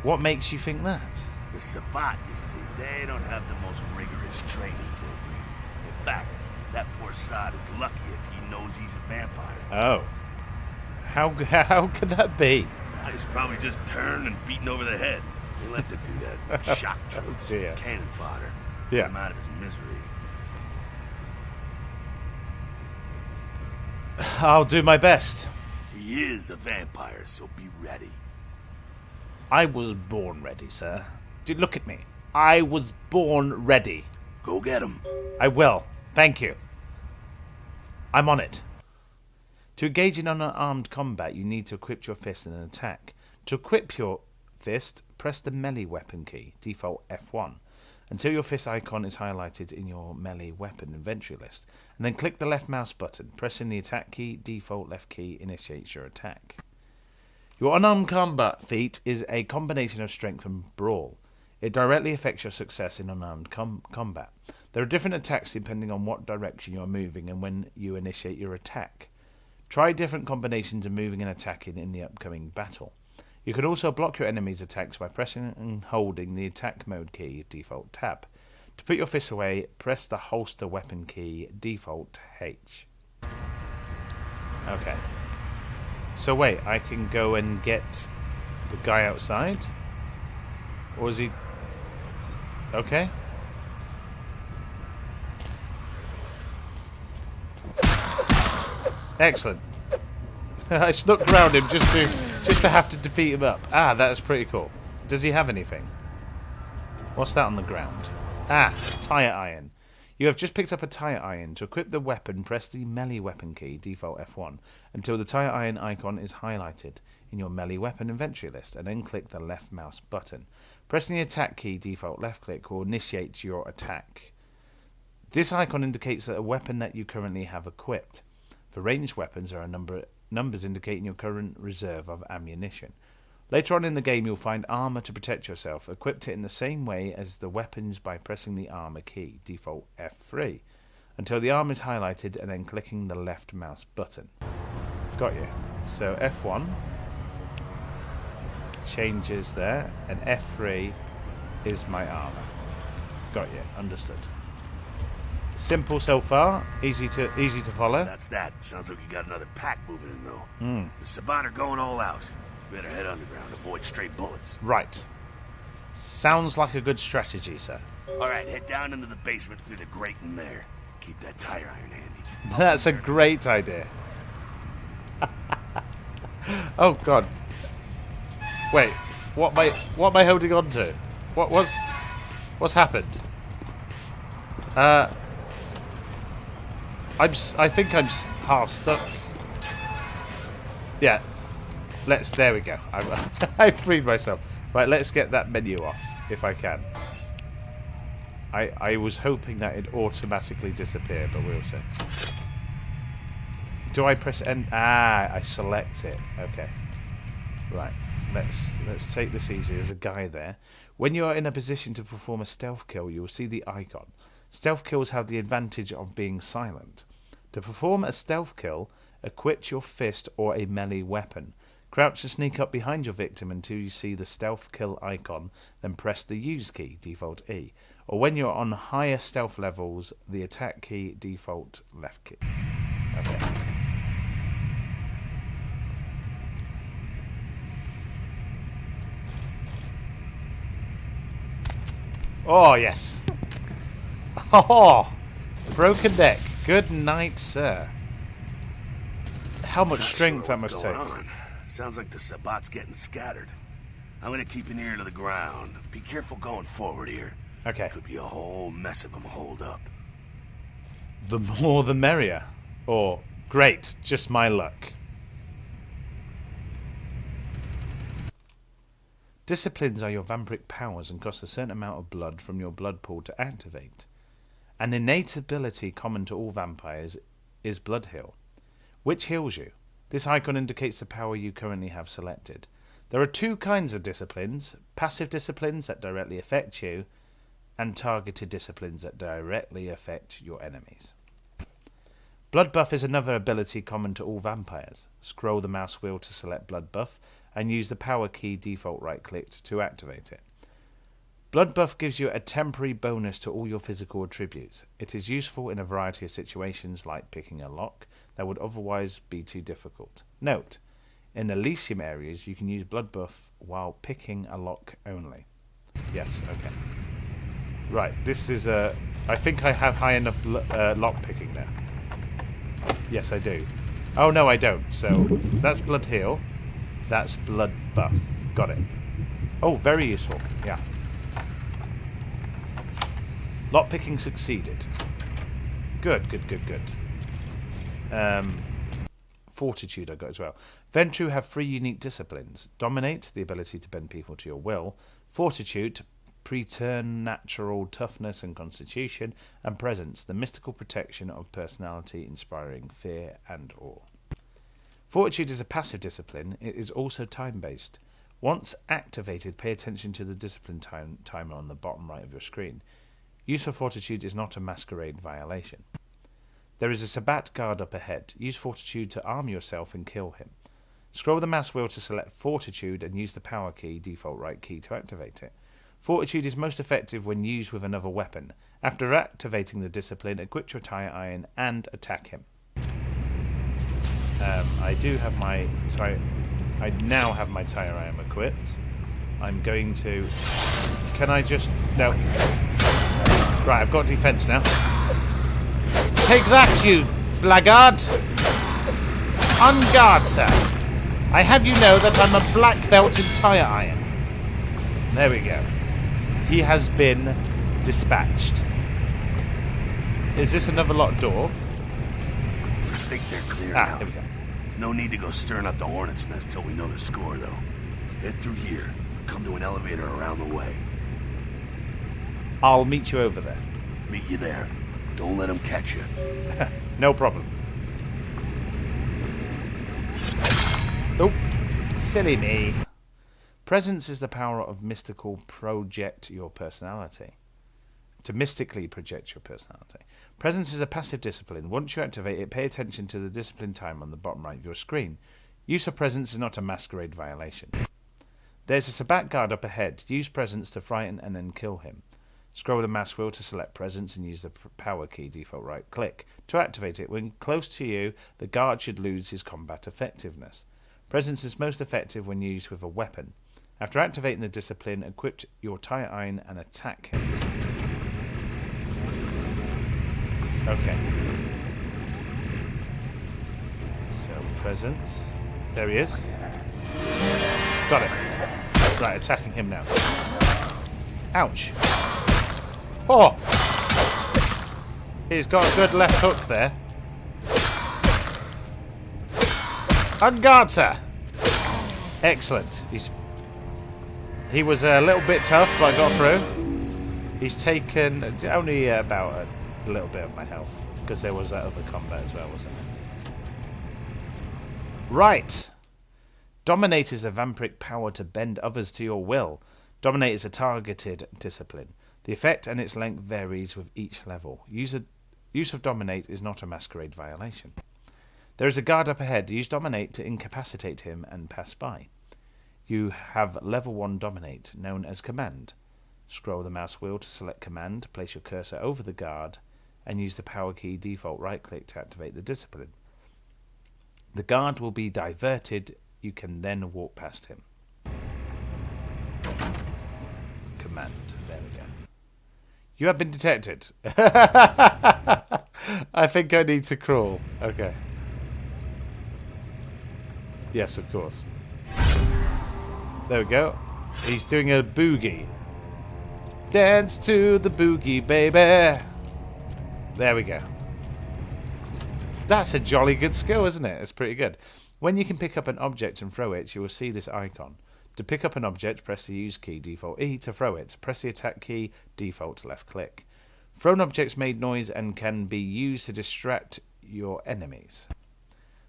What makes you think that? The Sabbat, you see, they don't have the most rigorous training program. In fact, that poor sod is lucky if he knows he's a vampire. Oh. How could that be? He's probably just turned and beaten over the head. They let them do that. Shock troops, dear. cannon fodder. Yeah. Get him out of his misery. I'll do my best. He is a vampire, so be ready. I was born ready, sir. Look at me. I was born ready. Go get him. I will. Thank you. I'm on it. To engage in unarmed combat, you need to equip your fist in an attack. To equip your fist, press the melee weapon key, default F1, until your fist icon is highlighted in your melee weapon inventory list, and then click the left mouse button. Pressing the attack key, default left key, initiates your attack. Your unarmed combat feat is a combination of strength and brawl. It directly affects your success in unarmed combat. There are different attacks depending on what direction you are moving and when you initiate your attack. Try different combinations of moving and attacking in the upcoming battle. You could also block your enemy's attacks by pressing and holding the attack mode key, default tab. To put your fists away, press the holster weapon key, default H. Okay. So wait, I can go and get the guy outside? Or is he... Okay. Excellent. I snuck around him just to have to defeat him up. Ah, that's pretty cool. Does he have anything? What's that on the ground? Ah, tire iron. You have just picked up a tire iron. To equip the weapon, press the melee weapon key, default F1, until the tire iron icon is highlighted in your melee weapon inventory list, and then click the left mouse button. Pressing the attack key, default left click, will initiate your attack. This icon indicates that a weapon that you currently have equipped. For ranged weapons, there are numbers indicating your current reserve of ammunition. Later on in the game, you'll find armor to protect yourself. Equip it in the same way as the weapons by pressing the armor key, default F3, until the armor is highlighted and then clicking the left mouse button. Got you. So F1 changes there, and F3 is my armor. Got you. Understood. Simple so far. Easy to follow. That's that. Sounds like you got another pack moving in, though. The Sabat are going all out. Better head underground. Avoid stray bullets. Right. Sounds like a good strategy, sir. All right, head down into the basement through the grate in there. Keep that tire iron handy. That's a great idea. Oh God. Wait. What am I holding on to? What's happened? I think I'm half stuck. Yeah. There we go. I freed myself. Right, let's get that menu off, if I can. I was hoping that it'd automatically disappear, but we'll see. Do I press N? Ah, I select it. Okay. Right. Let's take this easy. There's a guy there. When you are in a position to perform a stealth kill, you will see the icon. Stealth kills have the advantage of being silent. To perform a stealth kill, equip your fist or a melee weapon. Crouch and sneak up behind your victim until you see the stealth kill icon, then press the use key, default E. Or when you're on higher stealth levels, the attack key, default left key. Okay. Oh, yes. Oh, broken neck. Good night, sir. How much strength that must take. Sounds like the Sabat's getting scattered. I'm gonna keep an ear to the ground. Be careful going forward here. Okay. Could be a whole mess of them holed up. The more the merrier. Or, great, just my luck. Disciplines are your vampiric powers and cost a certain amount of blood from your blood pool to activate. An innate ability common to all vampires is Blood Heal, which heals you. This icon indicates the power you currently have selected. There are two kinds of disciplines: passive disciplines that directly affect you, and targeted disciplines that directly affect your enemies. Blood Buff is another ability common to all vampires. Scroll the mouse wheel to select Blood Buff, and use the power key default right-clicked to activate it. Blood Buff gives you a temporary bonus to all your physical attributes. It is useful in a variety of situations, like picking a lock that would otherwise be too difficult. Note, in Elysium areas, you can use Blood Buff while picking a lock only. Yes, okay. Right, this is a... I think I have high enough lock picking now. Yes, I do. Oh, no, I don't. So, that's Blood Heal. That's Blood Buff. Got it. Oh, very useful. Yeah. Lockpicking succeeded. Good, good, good, good. Fortitude I got as well. Ventrue have 3 unique disciplines. Dominate, the ability to bend people to your will. Fortitude, preternatural toughness and constitution. And presence, the mystical protection of personality, inspiring fear and awe. Fortitude is a passive discipline. It is also time-based. Once activated, pay attention to the discipline timer on the bottom right of your screen. Use of Fortitude is not a Masquerade violation. There is a Sabbat guard up ahead. Use Fortitude to arm yourself and kill him. Scroll the mouse wheel to select Fortitude and use the power key, default right key, to activate it. Fortitude is most effective when used with another weapon. After activating the discipline, equip your tire iron and attack him. I now have my tire iron equipped. I'm going to... Can I just... No. Right, I've got defense now. Take that, you blackguard! On guard, sir. I have you know that I'm a black belt in tire iron. There we go. He has been dispatched. Is this another locked door? I think they're clear now. Here we go. There's no need to go stirring up the hornet's nest till we know the score, though. Head through here. We'll come to an elevator around the way. I'll meet you over there. Meet you there. Don't let them catch you. No problem. Oh, silly me. Presence is the power of mystical project your personality. To mystically project your personality. Presence is a passive discipline. Once you activate it, pay attention to the discipline timer on the bottom right of your screen. Use of Presence is not a Masquerade violation. There's a Sabbat guard up ahead. Use Presence to frighten and then kill him. Scroll the mouse wheel to select Presence and use the power key, default right click. To activate it, when close to you, the guard should lose his combat effectiveness. Presence is most effective when used with a weapon. After activating the discipline, equip your tire iron and attack him. Okay. So, Presence. There he is. Got it. Right, attacking him now. Ouch. Oh! He's got a good left hook there. On guard, sir! Excellent. He was a little bit tough, but I got through. He's taken only about a little bit of my health, because there was that other combat as well, wasn't there? Right. Dominate is the vampiric power to bend others to your will. Dominate is a targeted discipline. The effect and its length varies with each level. Use of Dominate is not a Masquerade violation. There is a guard up ahead. Use Dominate to incapacitate him and pass by. You have level 1 Dominate, known as Command. Scroll the mouse wheel to select Command, place your cursor over the guard, and use the power key default right click to activate the discipline. The guard will be diverted. You can then walk past him. Command. There we go. You have been detected. I think I need to crawl. Okay. Yes, of course. There we go. He's doing a boogie. Dance to the boogie, baby. There we go. That's a jolly good skill, isn't it? It's pretty good. When you can pick up an object and throw it, you will see this icon. To pick up an object, press the use key, default E. To throw it, press the attack key, default left click. Thrown objects made noise and can be used to distract your enemies.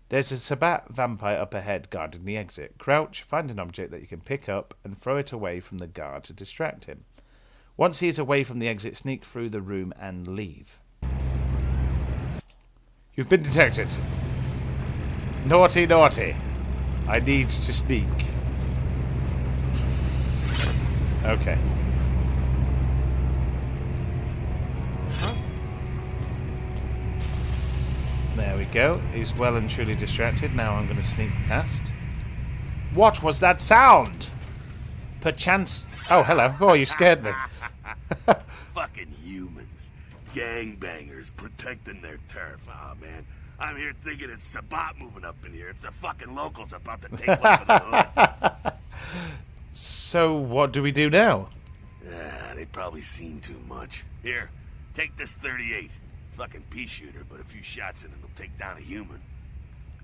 There's a Sabbat vampire up ahead guarding the exit. Crouch, find an object that you can pick up and throw it away from the guard to distract him. Once he is away from the exit, sneak through the room and leave. You've been detected. Naughty, naughty. I need to sneak. Okay. There we go. He's well and truly distracted. Now I'm going to sneak past. What was that sound? Perchance... Oh, hello. Oh, you scared me. Fucking humans. Gangbangers protecting their turf. Oh, man. I'm here thinking it's Sabbat moving up in here. It's the fucking locals about to take one for the hood. So, what do we do now? They've probably seen too much. Here, take this 38. Fucking pea shooter, but a few shots in it will take down a human.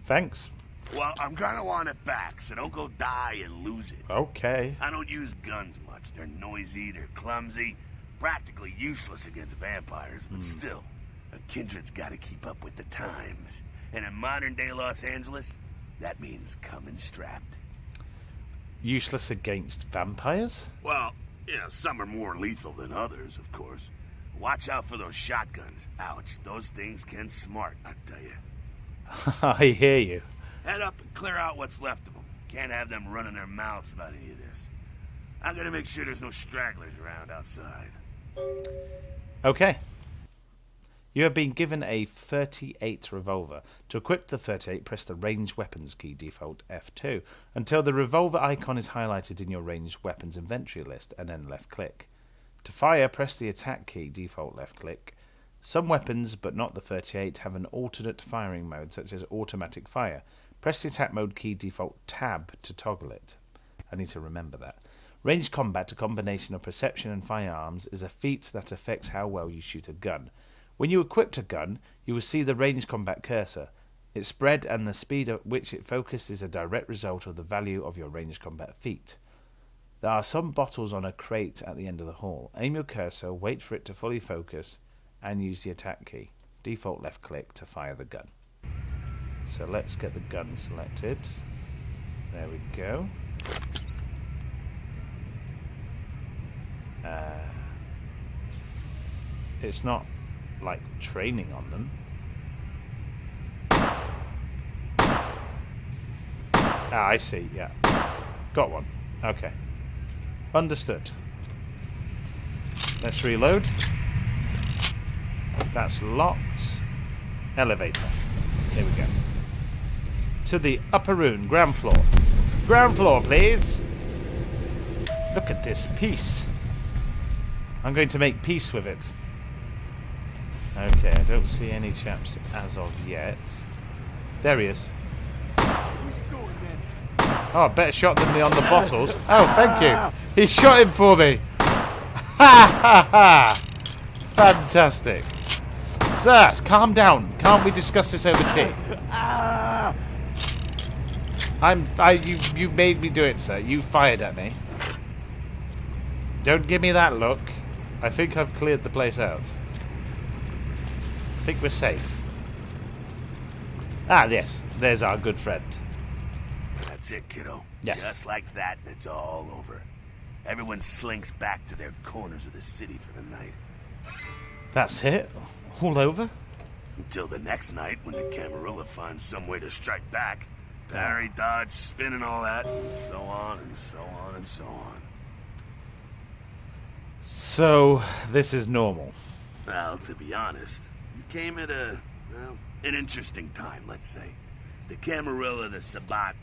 Thanks. Well, I'm gonna want it back, so don't go die and lose it. Okay. I don't use guns much. They're noisy, they're clumsy, practically useless against vampires, but still, a kindred's gotta keep up with the times. And in modern-day Los Angeles, That means coming strapped. Useless against vampires? Well, yeah, some are more lethal than others, of course. Watch out for those shotguns. Ouch, those things can smart, I tell you. I hear you. Head up and clear out what's left of them. Can't have them running their mouths about any of this. I'm gonna make sure there's no stragglers around outside. Okay. You have been given a 38 revolver. To equip the 38, press the ranged weapons key, default F2, until the revolver icon is highlighted in your ranged weapons inventory list, and then left click. To fire, press the attack key, default left click. Some weapons, but not the 38, have an alternate firing mode, such as automatic fire. Press the attack mode key, default tab, to toggle it. I need to remember that. Ranged combat, a combination of perception and firearms, is a feat that affects how well you shoot a gun. When you equip a gun, you will see the ranged combat cursor. Its spread and the speed at which it focuses is a direct result of the value of your ranged combat feat. There are some bottles on a crate at the end of the hall. Aim your cursor, wait for it to fully focus, and use the attack key. Default left click to fire the gun. So let's get the gun selected. There we go. It's not like training on them. Ah, I see, yeah. Got one. Okay. Understood. Let's reload. That's locked. Elevator. Here we go. To the upper room, ground floor. Ground floor, please. Look at this piece. I'm going to make peace with it. Okay, I don't see any chaps as of yet. There he is. Oh, better shot than me on the bottles. Oh, thank you. He shot him for me. Ha ha ha. Fantastic. Sir, calm down. Can't we discuss this over tea? You made me do it, sir. You fired at me. Don't give me that look. I think I've cleared the place out. I think we're safe. Ah, yes. There's our good friend. That's it, kiddo. Yes. Just like that, and it's all over. Everyone slinks back to their corners of the city for the night. That's it? All over? Until the next night, when the Camarilla finds some way to strike back. Parry, dodge, spin and all that, and so on, and so on, and so on. So, this is normal. Well, to be honest, you came at an interesting time, let's say. The Camarilla, the Sabbat.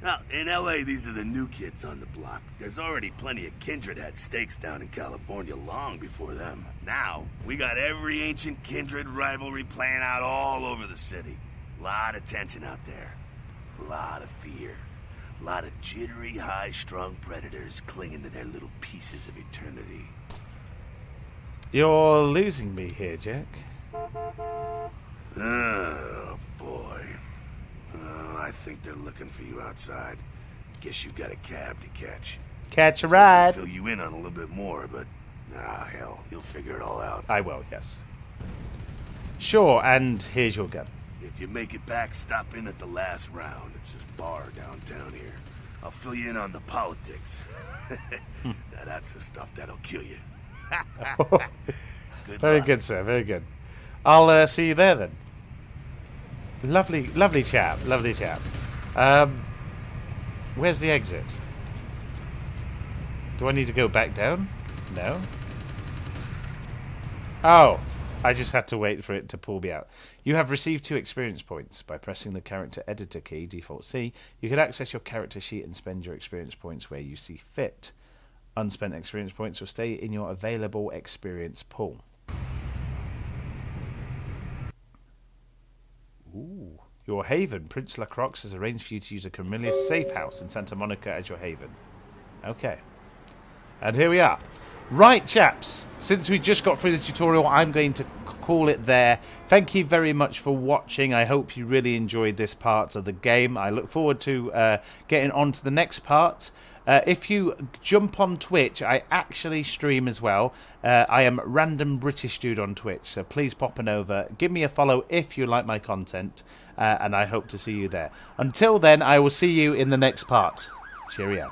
Now, in L.A., these are the new kids on the block. There's already plenty of kindred had stakes down in California long before them. Now, we got every ancient kindred rivalry playing out all over the city. A lot of tension out there. A lot of fear. A lot of jittery, high-strung predators clinging to their little pieces of eternity. You're losing me here, Jack. Oh, boy. I think they're looking for you outside. Guess you got a cab to catch. Catch a ride. I'll fill you in on a little bit more, but hell, you'll figure it all out. I will, yes. Sure, and here's your gun. If you make it back, stop in at the last round. It's this bar downtown here. I'll fill you in on the politics. Now that's the stuff that'll kill you. Very good, sir. Very good. I'll see you there then. Lovely chap. Lovely chap. Where's the exit? Do I need to go back down? No. Oh, I just had to wait for it to pull me out. You have received 2 experience points. By pressing the character editor key, default C, you can access your character sheet and spend your experience points where you see fit. Unspent experience points will stay in your available experience pool. Ooh. Your haven. Prince Lacroix has arranged for you to use a Camillus safe house in Santa Monica as your haven. Okay. And here we are. Right, chaps. Since we just got through the tutorial, I'm going to call it there. Thank you very much for watching. I hope you really enjoyed this part of the game. I look forward to getting on to the next part. If you jump on Twitch, I actually stream as well. I am Random British Dude on Twitch, so please pop on over. Give me a follow if you like my content, and I hope to see you there. Until then, I will see you in the next part. Cheerio.